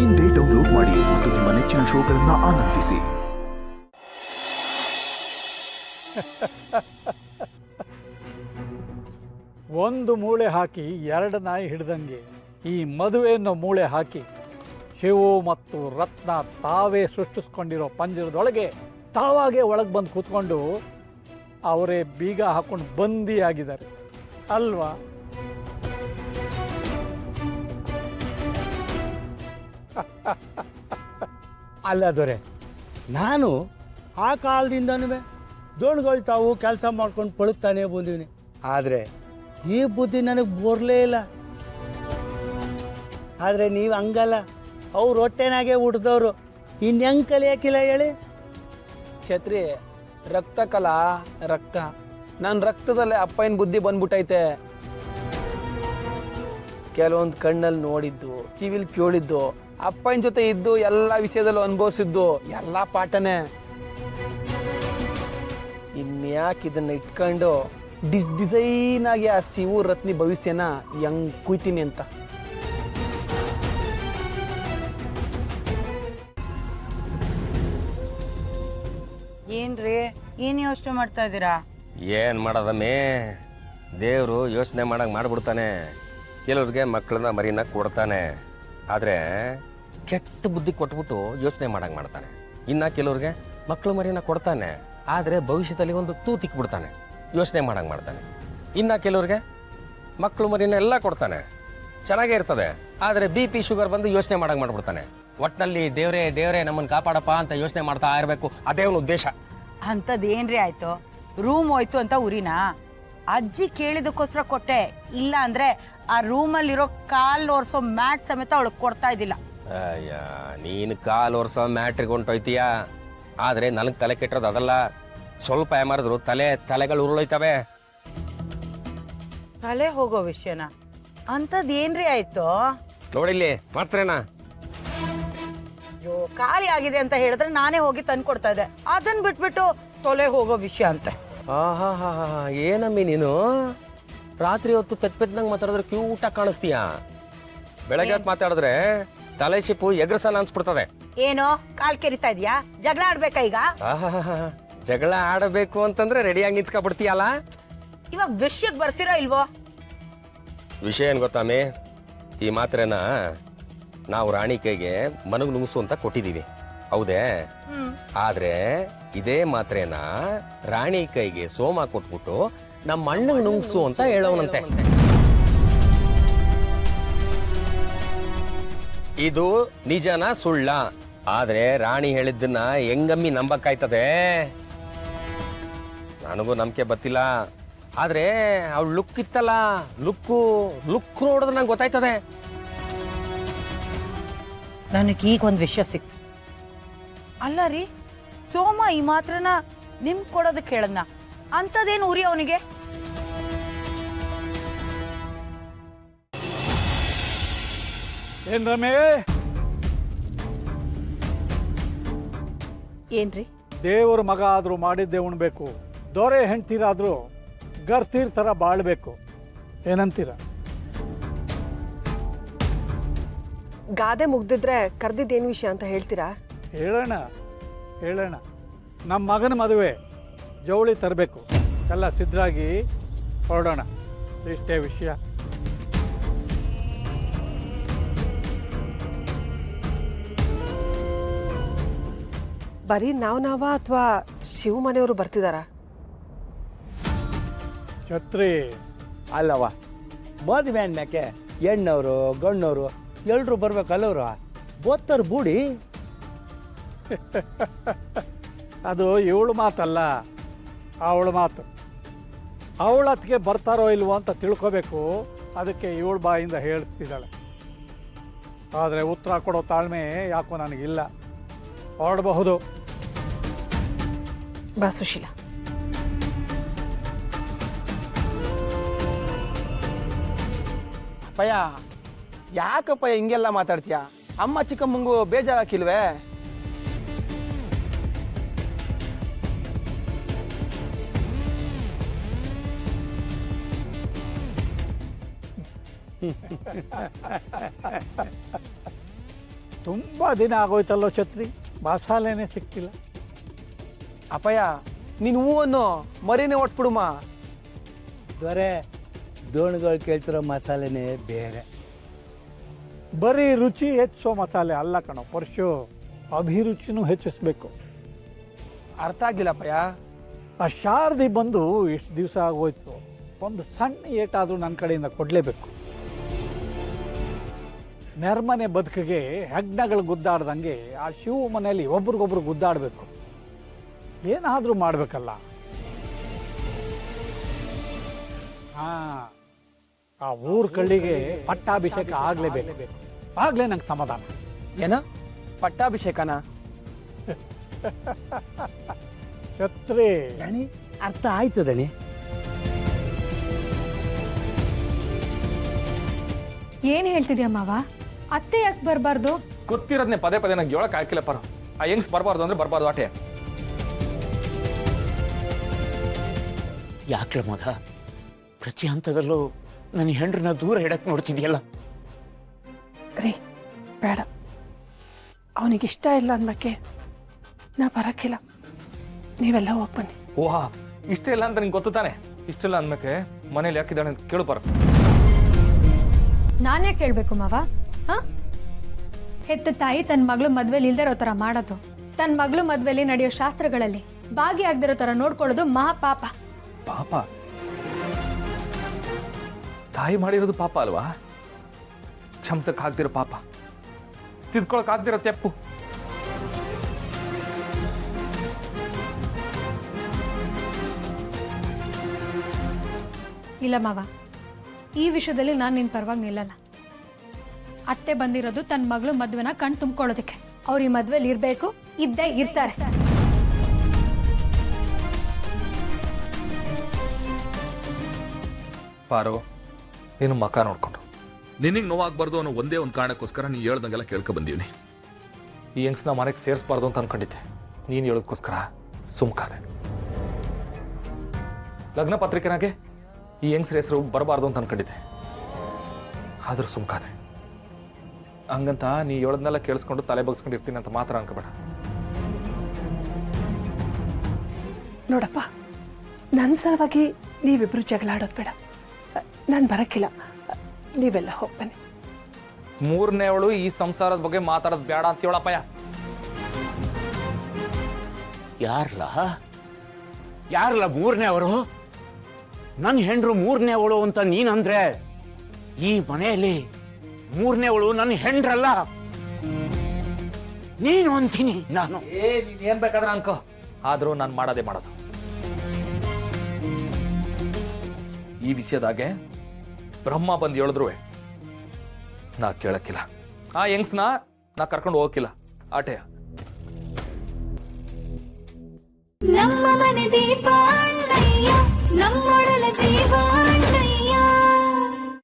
ಇಂದೇ ಡೌನ್ಲೋಡ್ ಮಾಡಿ ಮತ್ತು ನಿಮ್ಮ ನೆಚ್ಚಿನ ಶೋಗಳನ್ನು ಆನಂದಿಸಿ. ಒಂದು ಮೂಳೆ ಹಾಕಿ ಎರಡು ನಾಯಿ ಹಿಡ್ದಂಗೆ ಈ ಮದುವೆಯನ್ನು ಮೂಳೆ ಹಾಕಿ ಶಿವು ಮತ್ತು ರತ್ನ ತಾವೇ ಸೃಷ್ಟಿಸ್ಕೊಂಡಿರೋ ಪಂಜರದೊಳಗೆ ತಾವಾಗೇ ಒಳಗೆ ಬಂದು ಕೂತ್ಕೊಂಡು ಅವರೇ ಬೀಗ ಹಾಕೊಂಡು ಬಂದಿಯಾಗಿದ್ದಾರೆ ಅಲ್ವಾ? ಅಲ್ಲ ದೊರೆ, ನಾನು ಆ ಕಾಲದಿಂದನೂ ದೋಣ್ಗಳು ತಾವು ಕೆಲಸ ಮಾಡ್ಕೊಂಡು ಪಳುತ್ತಾನೆ ಬಂದೀನಿ. ಆದರೆ ಈ ಬುದ್ಧಿ ನನಗೆ ಬರಲೇ ಇಲ್ಲ. ಆದರೆ ನೀವು ಹಂಗಲ್ಲ, ಅವ್ರು ಹೊಟ್ಟೆನಾಗೆ ಹುಡ್ದವ್ರು, ಇನ್ಯಂಗೆ ಕಲಿಯೋಕ್ಕಿಲ್ಲ ಹೇಳಿ. ಛತ್ರಿ ರಕ್ತ ಕಲಾ ರಕ್ತ, ನನ್ನ ರಕ್ತದಲ್ಲೇ ಅಪ್ಪನ ಬುದ್ಧಿ ಬಂದ್ಬಿಟ್ಟೈತೆ. ಕೆಲವೊಂದು ಕಣ್ಣಲ್ಲಿ ನೋಡಿದ್ದು, ಕಿವಿಲ್ ಕೇಳಿದ್ದು, ಅಪ್ಪನ ಜೊತೆ ಇದ್ದು ಎಲ್ಲ ವಿಷಯದಲ್ಲೂ ಅನುಭವಿಸಿದ್ದು ಎಲ್ಲ ಪಾಠನೇ. ಇನ್ಯಾಕೆ ಇದನ್ನ ಇಟ್ಕೊಂಡು ಡಿಸೈನ್ ಆಗಿ ಆ ಶಿವು ರತ್ನಿ ಭವಿಷ್ಯನ ಹೆಂಗ್ ಕುಯ್ತೀನಿ ಅಂತ. ಏನ್ರಿ ಏನ್ ಯೋಚನೆ ಮಾಡ್ತಾ ಇದ್ದೀರಾ? ಏನು ಮಾಡೋದಮ್ಮಿ, ದೇವರು ಯೋಚನೆ ಮಾಡಂಗೆ ಮಾಡಿಬಿಡ್ತಾನೆ. ಕೆಲವ್ರಿಗೆ ಮಕ್ಕಳನ್ನ ಮರಿನ ಕೊಡ್ತಾನೆ, ಆದರೆ ಕೆಟ್ಟ ಬುದ್ಧಿ ಕೊಟ್ಬಿಟ್ಟು ಯೋಚನೆ ಮಾಡಂಗೆ ಮಾಡ್ತಾನೆ. ಇನ್ನು ಕೆಲವ್ರಿಗೆ ಮಕ್ಕಳು ಮರಿನ ಕೊಡ್ತಾನೆ, ಆದರೆ ಭವಿಷ್ಯದಲ್ಲಿ ಒಂದು ತೂತಿಕ್ಬಿಡ್ತಾನೆ, ಯೋಚನೆ ಮಾಡಂಗೆ ಮಾಡ್ತಾನೆ. ಇನ್ನು ಕೆಲವ್ರಿಗೆ ಮಕ್ಕಳು ಮರಿನ ಎಲ್ಲ ಕೊಡ್ತಾನೆ, ಚೆನ್ನಾಗೇ ಇರ್ತದೆ, ಆದರೆ BP ಶುಗರ್ ಬಂದು ಯೋಚನೆ ಮಾಡಂಗೆ ಮಾಡ್ಬಿಡ್ತಾನೆ. ಒಟ್ಟಿನಲ್ಲಿ ದೇವರೇ ದೇವರೇ ನಮ್ಮನ್ನು ಕಾಪಾಡಪ್ಪ ಅಂತ ಯೋಚನೆ ಮಾಡ್ತಾ ಇರಬೇಕು, ಅದೇ ಅವನ ಉದ್ದೇಶ. ಅಂಥದ್ದು ಏನ್ರಿ ಆಯ್ತು? ರೂಮ್ ಹೋಯ್ತು ಅಂತ ಉರಿನಾ? ಅಜ್ಜಿ ಕೇಳಿದಕ್ಕೋಸ್ಕರ ಕೊಟ್ಟೆ, ಇಲ್ಲ ಅಂದ್ರೆ ಆ ರೂಮಲ್ಲಿರೋ ಕಾಲ್ ಒರ್ಸೋ ಮ್ಯಾಟ್ ಸಮೇತ ಅವಳಿಗೆ ಕೊಡ್ತಾ ಇದ್ದಿಲ್ಲ. ಅಯ್ಯ, ನೀನು ಕಾಲು ವರ್ಷ ಮ್ಯಾಟ್ರಿಗೆ ಹೊಂಟೋಯ್ತೀಯ, ಆದರೆ ನನಗೆ ತಲೆ ಕೆಟ್ಟಿರೋದು ಅದಲ್ಲ. ಸ್ವಲ್ಪ ಏಮಾರಿದ್ರು ತಲೆಗಳು ಉರುಳೋಯ್ತವೆ. ತಲೆ ಹೋಗೋ ವಿಷಯನ? ಅಂಥದ್ದು ಏನ್ರಿ ಆಯ್ತು? ನೋಡಿಲ್ಲಿ ಮಾತ್ರೇನಾ? ಅಯ್ಯೋ, ಖಾಲಿ ಆಗಿದೆ ಅಂತ ಹೇಳಿದ್ರೆ ನಾನೇ ಹೋಗಿ ತಂದು ಕೊಡ್ತಾ ಇದ್ದೆ, ಅದನ್ನ ಬಿಟ್ಬಿಟ್ಟು ತೊಲೆ ಹೋಗೋ ವಿಷಯ ಅಂತೆ. ಆಹಾ, ಏನಮ್ಮಿ ನೀನು ರಾತ್ರಿ ಹೊತ್ತು ಪೆದ್ದಂಗೆ ಮಾತಾಡಿದ್ರೆ ಕ್ಯೂಟಾಗಿ ಕಾಣಿಸ್ತೀಯ, ಬೆಳಗ್ಗೆ ಹೊತ್ತು ಮಾತಾಡಿದ್ರೆ ತಲೆ ಶಿಪ್ಪು ಎಗ್ರಸಲ್ಲ ಅನ್ಸ್ಬಿಡ್ತದೆ. ಏನೋ ಕಾಲ್ ಕೆರಿತಾ ಇದೀಯಾ? ಜಗಳ ಆಡ್ಬೇಕಾ ಈಗ? ಆಹಾ, ಜಗಳ ಆಡಬೇಕು ಅಂತಂದ್ರೆ ರೆಡಿಯಾಗಿ ನಿಂತ್ಕೊಬಿಡ್ತೀಯಲ್ಲ. ಇವಾಗ ವಿಷಯಕ್ಕೆ ಬರ್ತೀರಾ ಇಲ್ವೋ? ವಿಷಯ ಏನ್ ಗೊತ್ತಾಮಿ, ಈ ಮಾತ್ರೆನ ನಾವು ರಾಣಿ ಕೈಗೆ ಮನಗ್ ನುಂಗ್ಸು ಅಂತ ಕೊಟ್ಟಿದೀವಿ, ಹೌದೇ? ಆದ್ರೆ ಇದೇ ಮಾತ್ರೆನ ರಾಣಿ ಕೈಗೆ ಸೋಮ ಕೊಟ್ಬಿಟ್ಟು ನಮ್ಮ ಅಣ್ಣಂಗ್ ನುಂಗ್ಸು ಅಂತ ಹೇಳೋನಂತೆ. ಇದು ನಿಜನ ಸುಳ್ಳ? ಆದ್ರೆ ರಾಣಿ ಹೇಳಿದ್ದನ್ನ ಹೆಂಗಮ್ಮಿ ನಂಬಕ್ಕಾಯ್ತದೆ? ನನಗೂ ನಂಬಿಕೆ ಬತ್ತಿಲ್ಲ, ಆದ್ರೆ ಅವಳು ಲುಕ್ ಇತ್ತಲ್ಲ, ಲುಕ್ ನೋಡಿದ್ರೆ ನಂಗೆ ಗೊತ್ತಾಯ್ತದೆ. ನನಗೆ ಈಗ ಒಂದು ವಿಷಯ ಸಿಕ್ತು. ಅಲ್ಲ ರೀ, ಸೋಮ ಈ ಮಾತ್ರನ ನಿಮ್ ಕೊಡೋದಕ್ಕೆ ಹೇಳದ್ನ, ಅಂಥದ್ದೇನು ಉರಿ ಅವನಿಗೆ? ಏನ್ ರಮೇ? ಏನ್ರಿ? ದೇವ್ರ ಮಗ ಆದ್ರೂ ಮಾಡಿದ್ದೆ ಉಣ್ಬೇಕು, ದೊರೆ ಹೆಂಡ್ತೀರಾದ್ರೂ ಗರ್ತೀರ್ ಥರ ಬಾಳ್ಬೇಕು, ಏನಂತೀರ? ಗಾದೆ ಮುಗ್ದಿದ್ರೆ ಕರ್ದಿದ್ದೇನು ವಿಷಯ ಅಂತ ಹೇಳ್ತೀರಾ? ಹೇಳೋಣ. ನಮ್ಮ ಮಗನ ಮದುವೆ ಜವಳಿ ತರಬೇಕು, ಎಲ್ಲ ಸಿದ್ಧರಾಗಿ ಹೊರಡೋಣ, ಇಷ್ಟೇ ವಿಷಯ. ಬರೀ ನಾವ ಅಥವಾ ಶಿವ ಮನೆಯವರು ಬರ್ತಿದಾರಾ? ಛತ್ರಿ ಅಲ್ಲವ, ಮದುವೆ ಅಂದ್ಮ್ಯಾಕೆ ಹೆಣ್ಣವರು ಗಣ್ಣವರು ಎಲ್ಲರೂ ಬರ್ಬೇಕಲ್ಲವ್ರು, ಬೋತ್ತರ್ ಬೂಡಿ. ಅದು ಇವಳು ಮಾತಲ್ಲ, ಅವಳು ಮಾತು. ಅವಳ ಹತ್ತಿಗೆ ಬರ್ತಾರೋ ಇಲ್ವೋ ಅಂತ ತಿಳ್ಕೋಬೇಕು, ಅದಕ್ಕೆ ಇವಳ ಬಾಯಿಂದ ಹೇಳ್ತಿದ್ದಾಳೆ. ಆದರೆ ಉತ್ತರ ಕೊಡೋ ತಾಳ್ಮೆ ಯಾಕೋ ನನಗಿಲ್ಲ. ಹೊರಡಬಹುದು. ಬಾ ಸುಶೀಲ. ಅಪ್ಪಯ್ಯ, ಯಾಕಪ್ಪಯ್ಯ ಹಿಂಗೆಲ್ಲ ಮಾತಾಡ್ತೀಯ? ಅಮ್ಮ ಚಿಕ್ಕಮ್ಮಂಗೂ ಬೇಜಾರಾಕಿಲ್ವೇ? ತುಂಬ ದಿನ ಆಗೋಯ್ತಲ್ಲೋ ಛತ್ರಿ, ಮಸಾಲೆನೇ ಸಿಕ್ತಿಲ್ಲ. ಅಪ್ಪಯ್ಯ ನೀನು ಹೂವನ್ನು ಮರಿನೇ ಓಡಿಸ್ಬಿಡುಮ್ಮ. ದೊರೆ ದೋಣಿಗಳು ಕೇಳ್ತಿರೋ ಮಸಾಲೆನೇ ಬೇರೆ. ಬರೀ ರುಚಿ ಹೆಚ್ಚಿಸೋ ಮಸಾಲೆ ಅಲ್ಲ ಕಣೋ ಪರಶು, ಅಭಿರುಚಿನೂ ಹೆಚ್ಚಿಸ್ಬೇಕು. ಅರ್ಥ ಆಗಿಲ್ಲ ಅಪ್ಪಯ್ಯ. ಆ ಶಾರದಿ ಬಂದು ಎಷ್ಟು ದಿವಸ ಆಗೋಯ್ತು, ಒಂದು ಸಣ್ಣ ಏಟಾದರೂ ನನ್ನ ಕಡೆಯಿಂದ ಕೊಡಲೇಬೇಕು. ನೆರ್ಮನೆ ಬದುಕಿಗೆ ಹೆಗ್ಣಗಳು ಗುದ್ದಾಡ್ದಂಗೆ ಆ ಶಿವ ಮನೆಯಲ್ಲಿ ಒಬ್ರಿಗೊಬ್ರು ಗುದ್ದಾಡಬೇಕು. ಏನಾದರೂ ಮಾಡಬೇಕಲ್ಲ. ಆ ಊರ ಕಳ್ಳಿಗೆ ಪಟ್ಟಾಭಿಷೇಕ ಆಗಲೇಬೇಕು. ಆಗಲೇ ನಂಗೆ ಸಮಾಧಾನ. ಏನ ಪಟ್ಟಾಭಿಷೇಕನ? ಛತ್ರಿ, ದಣಿ ಅರ್ಥ ಆಯ್ತು ದಣಿ. ಏನ್ ಹೇಳ್ತಿದ್ಯಾ ಮಾವ? ಅತ್ತೆ ಯಾಕೆ ಬರಬಾರ್ದು? ಗೊತ್ತಿರೋದನ್ನೇ ಪದೇ ಪದೇ ನಂಗೆ ಹೇಳಕ್ ಹಾಕಿಲ್ಲ ಪರ. ಆ ಹೆಂಗ್ಸ್ ಬರಬಾರ್ದು ಅಂದ್ರೆ ಬರಬಾರ್ದು ಆಟೆ. ಯಾಕೆ ಮಗ ಪ್ರತಿ ಹಂತದಲ್ಲೂ ನನ್ನ ಹೆಂಡ್ರನ್ನ ದೂರ ಇಡಕ್ಕೆ ನೋಡ್ತಿದ್ಯಲ್ಲ? ರೀ ಬೇಡ, ಅವನಿಗಿಷ್ಟ ಇಲ್ಲ ಅನ್ಬೇಕೆ ನಾ ಬರಕ್ಕಿಲ್ಲ. ನೀವೆಲ್ಲ ಹೋಗಿ ಬನ್ನಿ. ಓಹಾ, ಇಷ್ಟ ಇಲ್ಲ ಅಂತ ನಿಂಗೆ ಗೊತ್ತು ತಾನೆ? ಇಷ್ಟೆಲ್ಲ ಅಂದ್ಮೇಲೆ ಮನೇಲಿ ಯಾಕಿದ್ದಾಳೆ ಅಂತ ಕೇಳು ಪರ. ನಾನೇ ಕೇಳ್ಬೇಕು ಮಾವ? ಹ? ಹೆತ್ತ ತಾಯಿ ತನ್ನ ಮಗಳು ಮದ್ವೆಲಿ ಇಲ್ದಿರೋ ಥರ ಮಾಡೋದು, ತನ್ನ ಮಗಳು ಮದ್ವೆಲಿ ನಡೆಯೋ ಶಾಸ್ತ್ರಗಳಲ್ಲಿ ಭಾಗಿಯಾಗದಿರೋ ಥರ ನೋಡ್ಕೊಳ್ಳೋದು ಮಹಾಪಾಪ. ಪಾಪ? ತಾಯಿ ಮಾಡಿರೋದು ಪಾಪ ಅಲ್ವಾ? ಕ್ಷಮ್ಸಕ್ ಆಗ್ದಿರೋ ಪಾಪ, ತಿದ್ಕೊಳಕ್ ಆಗ್ದಿರೋ ತೆಪ್ಪು. ಇಲ್ಲ ಮಾವ, ಈ ವಿಷಯದಲ್ಲಿ ನಾನು ನಿನ್ನ ಪರವಾಗಿ ನಿಲ್ಲಲ್ಲ. ಅತ್ತೆ ಬಂದಿರೋದು ತನ್ನ ಮಗಳು ಮದ್ವೆನ ಕಣ್ ತುಂಬ್ಕೊಳ್ಳೋದಕ್ಕೆ. ಅವ್ರು ಈ ಮದ್ವೆಲಿ ಇರಬೇಕು, ಇದ್ದೇ ಇರ್ತಾರೆ. ಪಾರು, ನೀನು ಮಕ ನೋಡ್ಕೊಂಡು ನಿನಗೆ ನೋವಾಗಬಾರ್ದು ಅನ್ನೋ ಒಂದೇ ಒಂದು ಕಾರಣಕ್ಕೋಸ್ಕರ ನೀನು ಹೇಳ್ದಂಗೆಲ್ಲ ಕೇಳ್ಕೊ ಬಂದೀವಿ. ಈ ಹೆಂಗ್ಸ್ನ ಮನೆಗೆ ಸೇರಿಸಬಾರ್ದು ಅಂತ ಅನ್ಕೊಂಡಿದ್ದೆ. ನೀನು ಹೇಳೋದಕ್ಕೋಸ್ಕರ ಸುಮ್ಕಾದೆ. ಲಗ್ನ ಪತ್ರಿಕೆನಾಗೆ ಈ ಹೆಂಗ್ಸ್ರ ಹೆಸರು ಬರಬಾರ್ದು ಅಂತ ಅನ್ಕೊಂಡಿದ್ದೆ, ಆದ್ರೂ ಸುಮ್ಕಾದೆ. ಹಂಗಂತ ನೀ ಹೇಳೋದನ್ನೆಲ್ಲ ಕೇಳಿಸ್ಕೊಂಡು ತಲೆ ಬಗ್ಸ್ಕೊಂಡು ಇರ್ತೀನಿ ಅಂತ ಮಾತ್ರ ಅನ್ಕೋಬೇಡ. ನೋಡಪ್ಪ, ನನ್ನ ಸಲುವಾಗಿ ನೀವಿಬ್ರು ಜಗಳ ಆಡೋದು ಬೇಡ. ನಾನು ಬರಕ್ಕಿಲ್ಲ, ನೀವೆಲ್ಲ ಹೋಗಿ ಬನ್ನಿ. ಮೂರನೇವಳು ಈ ಸಂಸಾರದ ಬಗ್ಗೆ ಮಾತಾಡೋದು ಬೇಡ ಅಂತ ಹೇಳಪ್ಪಯ್ಯ. ಯಾರಲ್ಲ ಮೂರನೇ ಅವರು? ನನ್ನ ಹೆಂಡ್ರು ಮೂರನೇ ಅವಳು ಅಂತ ನೀನಂದ್ರೆ ಈ ಮನೆಯಲ್ಲಿ ಮೂರನೇ ಅವಳು ನನ್ನ ಹೆಂಡ್ರಲ್ಲ, ನೀನು ಅಂತೀನಿ ನಾನು. ನೀನ್ ಏನ್ ಬೇಕಾದ್ರೆ ಅನ್ಕೋ, ಆದ್ರೂ ನಾನು ಮಾಡೋದೇ ಮಾಡೋದು. ಈ ವಿಷಯದಾಗೆ ಬ್ರಹ್ಮ ಬಂದು ಹೇಳಿದ್ರು ನಾ ಕೇಳಕ್ಕಿಲ್ಲ. ಆ ಹೆಂಗ್ಸ್ನ ನಾ ಕರ್ಕೊಂಡು ಹೋಗಕ್ಕಿಲ್ಲ ಆಟೆಯ. ನಮ್ಮ ಮನೆ ದೀಪ ಅಣ್ಣಯ್ಯ, ನಮ್ಮೊಡಲ ಜೀವ